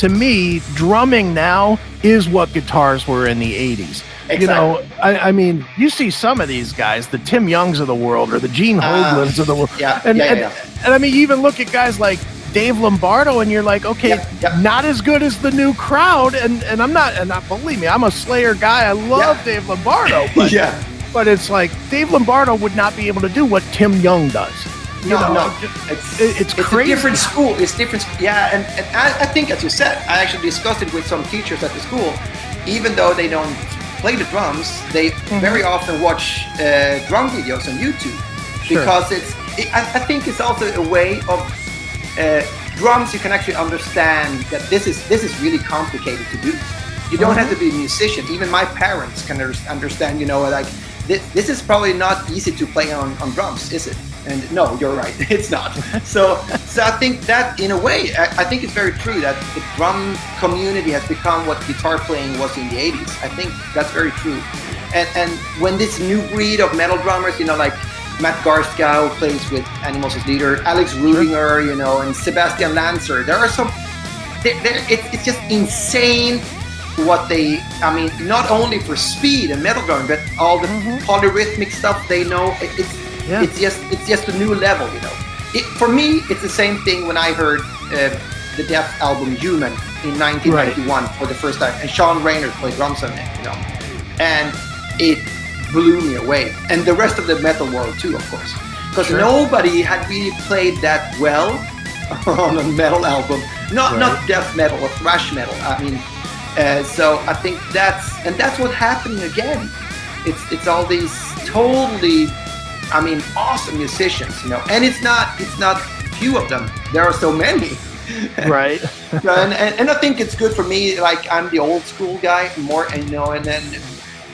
to me, drumming now is what guitars were in the 80s. Exactly. You know, I mean, you see some of these guys, the Tim Youngs of the world or the Gene Hoglan's of the world. And I mean, you even look at guys like Dave Lombardo and you're like, okay, not as good as the new crowd. And I'm not, believe me, I'm a Slayer guy. I love Dave Lombardo. But, but it's like Dave Lombardo would not be able to do what Tim Young does. No. It's crazy. A different school. It's different. Yeah, and I think, as you said, I actually discussed it with some teachers at the school. Even though they don't play the drums, they very often watch drum videos on YouTube because I think it's also a way of drums. You can actually understand that this is really complicated to do. You don't have to be a musician. Even my parents can understand. You know, like this is probably not easy to play on drums, is it? And no, you're right, it's not. So I think that, in a way, I think it's very true that the drum community has become what guitar playing was in the 80s. I think that's very true. And when this new breed of metal drummers, you know, like Matt Garska, who plays with Animals as leader, Alex Rudinger, you know, and Sebastian Lancer, there are some. It's just insane what they. I mean, not only for speed and metal drumming, but all the polyrhythmic stuff they know. It's just a new level, you know. For me, it's the same thing when I heard the Death album Human in 1991 for the first time, and Sean Reynolds played drums on it, you know, and it blew me away, and the rest of the metal world too, of course, because nobody had really played that well on a metal album, not death metal or thrash metal. I mean, so I think that's what's happening again. It's all these totally. I mean, awesome musicians, you know, and it's not few of them. There are so many, right? and I think it's good for me. Like, I'm the old school guy more, and you know, and then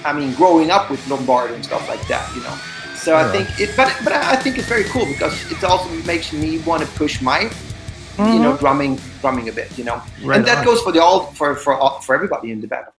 I mean, growing up with Lombardo and stuff like that, you know. So I think but I think it's very cool because it also makes me want to push my, you know, drumming a bit, you know, and that goes for for everybody in the band.